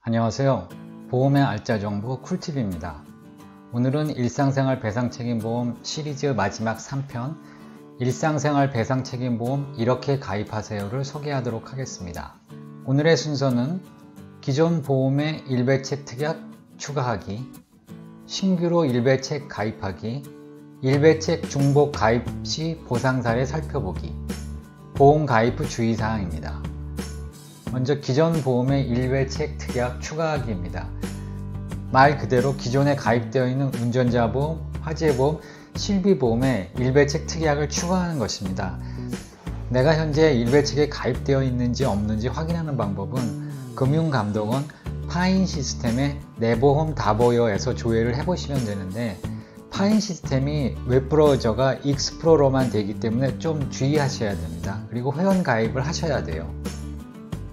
안녕하세요. 보험의 알짜 정보 쿨팁입니다. 오늘은 일상생활 배상책임보험 시리즈 마지막 3편 일상생활 배상책임보험 이렇게 가입하세요를 소개하도록 하겠습니다. 오늘의 순서는 기존 보험의 일배책 특약 추가하기, 신규로 일배책 가입하기, 일배책 중복 가입 시 보상 사례 살펴보기, 보험 가입 후 주의사항입니다. 먼저 기존 보험의 일배책 특약 추가하기입니다. 말 그대로 기존에 가입되어 있는 운전자보험, 화재보험, 실비보험에 일배책 특약을 추가하는 것입니다. 내가 현재 일배책에 가입되어 있는지 없는지 확인하는 방법은 금융감독원 파인 시스템의 내보험 다보여에서 조회를 해보시면 되는데, 파인 시스템이 웹브라우저가 익스플로러만 되기 때문에 좀 주의하셔야 됩니다. 그리고 회원 가입을 하셔야 돼요.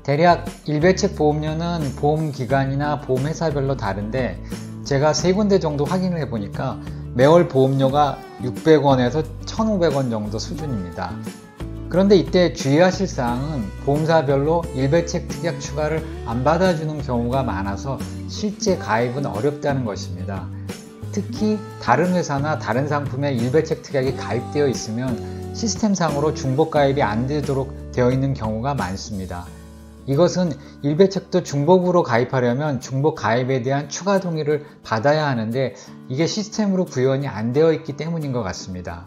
대략 일배책 보험료는 보험기관이나 보험회사별로 다른데, 제가 3군데 정도 확인을 해보니까 매월 보험료가 600원에서 1,500원 정도 수준입니다. 그런데 이때 주의하실 사항은 보험사별로 일배책 특약 추가를 안 받아주는 경우가 많아서 실제 가입은 어렵다는 것입니다. 특히 다른 회사나 다른 상품에 일배책 특약이 가입되어 있으면 시스템상으로 중복 가입이 안 되도록 되어 있는 경우가 많습니다. 이것은 일배책도 중복으로 가입하려면 중복 가입에 대한 추가 동의를 받아야 하는데, 이게 시스템으로 구현이 안 되어 있기 때문인 것 같습니다.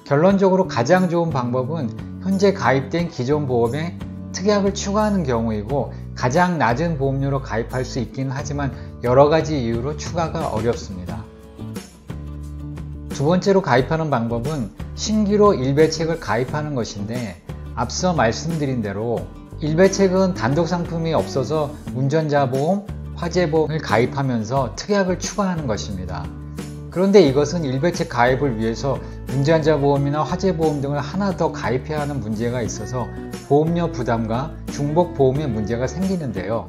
결론적으로 가장 좋은 방법은 현재 가입된 기존 보험에 특약을 추가하는 경우이고, 가장 낮은 보험료로 가입할 수 있기는 하지만 여러가지 이유로 추가가 어렵습니다. 두 번째로 가입하는 방법은 신규로 일배책을 가입하는 것인데, 앞서 말씀드린 대로 일배책은 단독 상품이 없어서 운전자보험, 화재보험을 가입하면서 특약을 추가하는 것입니다. 그런데 이것은 일배책 가입을 위해서 운전자보험이나 화재보험 등을 하나 더 가입해야 하는 문제가 있어서 보험료 부담과 중복 보험의 문제가 생기는데요.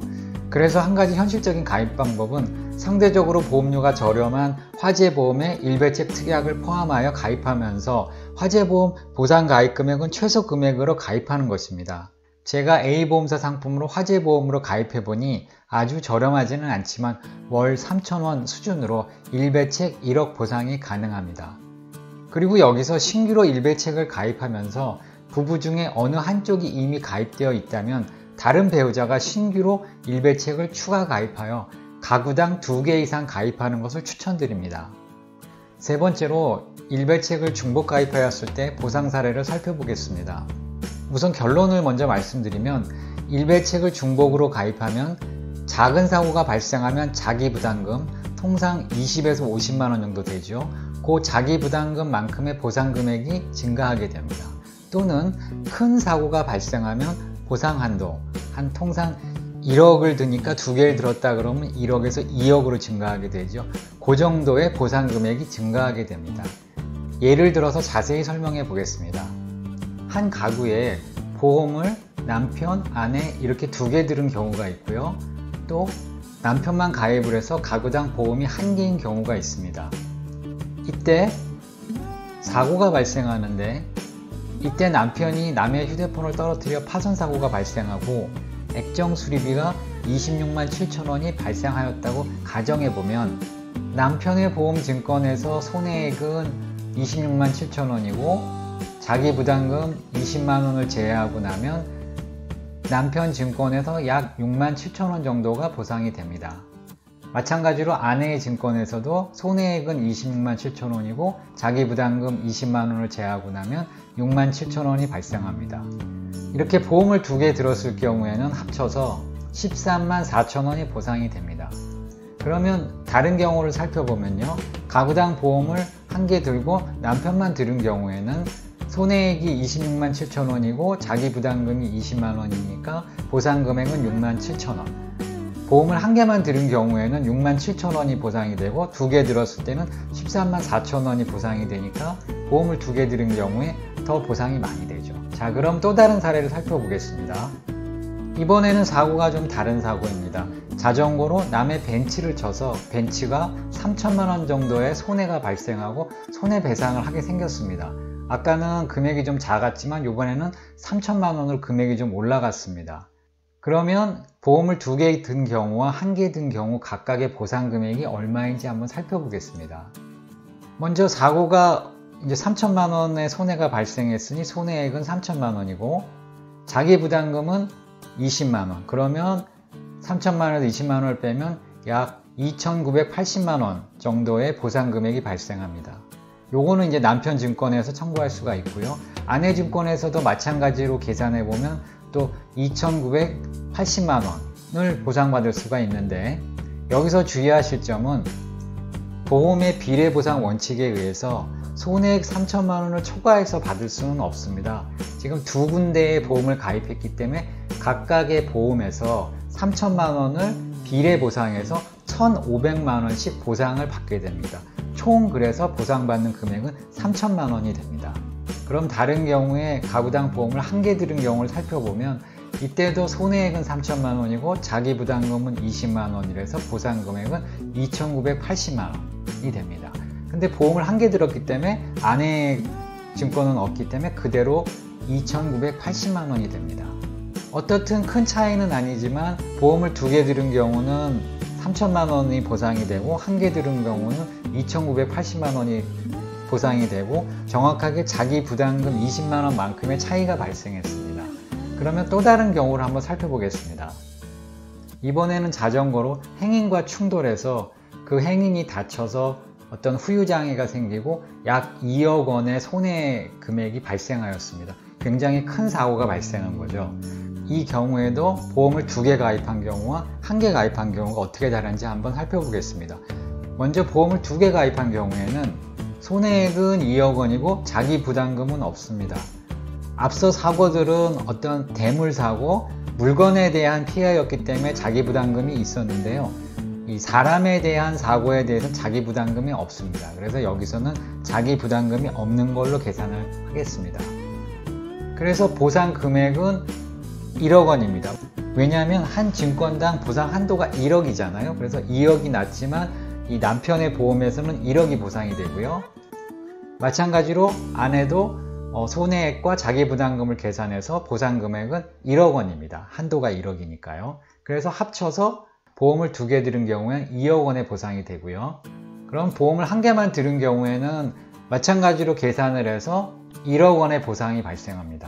그래서 한 가지 현실적인 가입 방법은 상대적으로 보험료가 저렴한 화재보험에 일배책 특약을 포함하여 가입하면서 화재보험 보상 가입 금액은 최소 금액으로 가입하는 것입니다. 제가 A보험사 상품으로 화재보험으로 가입해보니 아주 저렴하지는 않지만 월 3,000원 수준으로 일배책 1억 보상이 가능합니다. 그리고 여기서 신규로 일배책을 가입하면서 부부 중에 어느 한쪽이 이미 가입되어 있다면 다른 배우자가 신규로 일배책을 추가 가입하여 가구당 2개 이상 가입하는 것을 추천드립니다. 세 번째로 일배책을 중복 가입하였을 때 보상 사례를 살펴보겠습니다. 우선 결론을 먼저 말씀드리면, 일배책을 중복으로 가입하면 작은 사고가 발생하면 자기부담금, 통상 20에서 50만원 정도 되죠. 그 자기부담금만큼의 보상금액이 증가하게 됩니다. 또는 큰 사고가 발생하면 보상한도, 한 통상 1억을 드니까 2개를 들었다 그러면 1억에서 2억으로 증가하게 되죠. 그 정도의 보상금액이 증가하게 됩니다. 예를 들어서 자세히 설명해 보겠습니다. 한 가구에 보험을 남편, 아내 이렇게 2개 들은 경우가 있고요. 또 남편만 가입을 해서 가구당 보험이 1개인 경우가 있습니다. 이때 사고가 발생하는데, 이때 남편이 남의 휴대폰을 떨어뜨려 파손사고가 발생하고 액정 수리비가 26만 7천원이 발생하였다고 가정해보면 남편의 보험증권에서 손해액은 26만 7천원이고 자기 부담금 20만원을 제외하고 나면 남편 증권에서 약 6만 7천원 정도가 보상이 됩니다. 마찬가지로 아내의 증권에서도 손해액은 26만 7천원이고 자기 부담금 20만원을 제외하고 나면 6만 7천원이 발생합니다. 이렇게 보험을 2개 들었을 경우에는 합쳐서 13만 4천원이 보상이 됩니다. 그러면 다른 경우를 살펴보면요, 가구당 보험을 1개 들고 남편만 들은 경우에는 손해액이 26만 7천원이고 자기 부담금이 20만원이니까 보상금액은 6만 7천원. 보험을 1개만 들은 경우에는 6만 7천원이 보상이 되고 2개 들었을 때는 13만 4천원이 보상이 되니까 보험을 2개 들은 경우에 더 보상이 많이 되죠. 자, 그럼 또 다른 사례를 살펴보겠습니다. 이번에는 사고가 좀 다른 사고입니다. 자전거로 남의 벤츠를 쳐서 벤츠가 3천만원 정도의 손해가 발생하고 손해배상을 하게 생겼습니다. 아까는 금액이 좀 작았지만 이번에는 3천만원으로 금액이 좀 올라갔습니다. 그러면 보험을 2개 든 경우와 1개 든 경우 각각의 보상 금액이 얼마인지 한번 살펴보겠습니다. 먼저 사고가 이제 3천만 원의 손해가 발생했으니 손해액은 3천만 원이고 자기 부담금은 20만 원. 그러면 3천만 원에서 20만 원을 빼면 약 2,980만 원 정도의 보상 금액이 발생합니다. 요거는 이제 남편 증권에서 청구할 수가 있고요. 아내 증권에서도 마찬가지로 계산해 보면 또 2,980만 원을 보상받을 수가 있는데, 여기서 주의하실 점은 보험의 비례보상 원칙에 의해서 손해액 3천만 원을 초과해서 받을 수는 없습니다. 지금 2군데의 보험을 가입했기 때문에 각각의 보험에서 3천만 원을 비례보상해서 1,500만 원씩 보상을 받게 됩니다. 총 그래서 보상받는 금액은 3천만 원이 됩니다. 그럼 다른 경우에 가구당 보험을 1개 들은 경우를 살펴보면 이때도 손해액은 3천만 원이고 자기 부담금은 20만 원이라서 보상 금액은 2,980만 원이 됩니다. 근데 보험을 1개 들었기 때문에 아내 증권은 없기 때문에 그대로 2,980만 원이 됩니다. 어떻든 큰 차이는 아니지만 보험을 2개 들은 경우는 3천만 원이 보상이 되고 1개 들은 경우는 2,980만 원이 보상이 되고 정확하게 자기 부담금 20만 원만큼의 차이가 발생했습니다. 그러면 또 다른 경우를 한번 살펴보겠습니다. 이번에는 자전거로 행인과 충돌해서 그 행인이 다쳐서 어떤 후유장애가 생기고 약 2억 원의 손해 금액이 발생하였습니다. 굉장히 큰 사고가 발생한 거죠. 이 경우에도 보험을 2개 가입한 경우와 1개 가입한 경우가 어떻게 다른지 한번 살펴보겠습니다. 먼저 보험을 2개 가입한 경우에는 손해액은 2억 원이고 자기 부담금은 없습니다. 앞서 사고들은 어떤 대물사고, 물건에 대한 피해였기 때문에 자기 부담금이 있었는데요. 이 사람에 대한 사고에 대해서 자기 부담금이 없습니다. 그래서 여기서는 자기 부담금이 없는 걸로 계산을 하겠습니다. 그래서 보상 금액은 1억 원입니다. 왜냐하면 한 증권당 보상 한도가 1억이잖아요. 그래서 2억이 낮지만 이 남편의 보험에서는 1억이 보상이 되고요. 마찬가지로 아내도 손해액과 자기 부담금을 계산해서 보상 금액은 1억 원입니다. 한도가 1억이니까요. 그래서 합쳐서 보험을 2개 들은 경우에는 2억 원의 보상이 되고요. 그럼 보험을 1개만 들은 경우에는 마찬가지로 계산을 해서 1억 원의 보상이 발생합니다.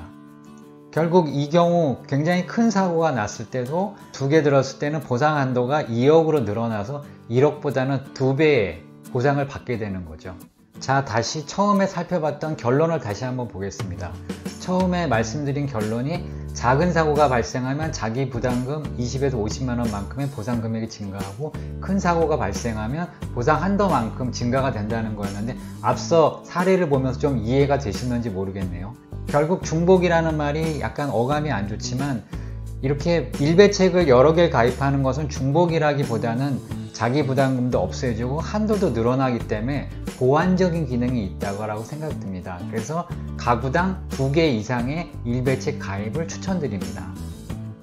결국 이 경우 굉장히 큰 사고가 났을 때도 2개 들었을 때는 보상 한도가 2억으로 늘어나서 1억보다는 2배의 보상을 받게 되는 거죠. 자, 다시 처음에 살펴봤던 결론을 다시 한번 보겠습니다. 처음에 말씀드린 결론이 작은 사고가 발생하면 자기 부담금 20에서 50만 원만큼의 보상 금액이 증가하고 큰 사고가 발생하면 보상 한도만큼 증가가 된다는 거였는데, 앞서 사례를 보면서 좀 이해가 되시는지 모르겠네요. 결국 중복이라는 말이 약간 어감이 안 좋지만 이렇게 일배책을 여러 개 가입하는 것은 중복이라기보다는 자기 부담금도 없애주고 한도도 늘어나기 때문에 보완적인 기능이 있다고 생각됩니다. 그래서 가구당 2개 이상의 일배책 가입을 추천드립니다.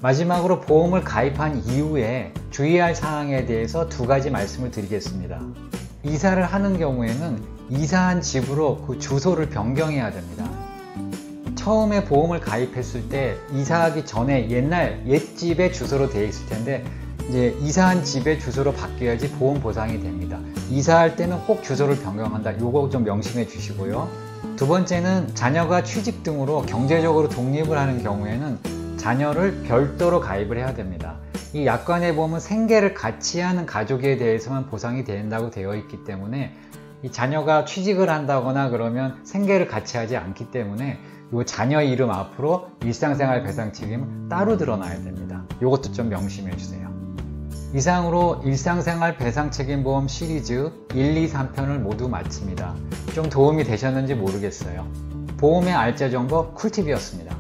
마지막으로 보험을 가입한 이후에 주의할 사항에 대해서 2가지 말씀을 드리겠습니다. 이사를 하는 경우에는 이사한 집으로 그 주소를 변경해야 됩니다. 처음에 보험을 가입했을 때 이사하기 전에 옛날 옛집의 주소로 되어 있을 텐데 이제 이사한 집의 주소로 바뀌어야지 보험 보상이 됩니다. 이사할 때는 꼭 주소를 변경한다. 요거 좀 명심해 주시고요. 두 번째는 자녀가 취직 등으로 경제적으로 독립을 하는 경우에는 자녀를 별도로 가입을 해야 됩니다. 이 약관의 보험은 생계를 같이 하는 가족에 대해서만 보상이 된다고 되어 있기 때문에 이 자녀가 취직을 한다거나 그러면 생계를 같이 하지 않기 때문에 이 자녀 이름 앞으로 일상생활 배상 책임은 따로 드러나야 됩니다. 이것도 좀 명심해 주세요. 이상으로 일상생활 배상 책임보험 시리즈 1, 2, 3편을 모두 마칩니다. 좀 도움이 되셨는지 모르겠어요. 보험의 알짜 정보 쿨팁이었습니다.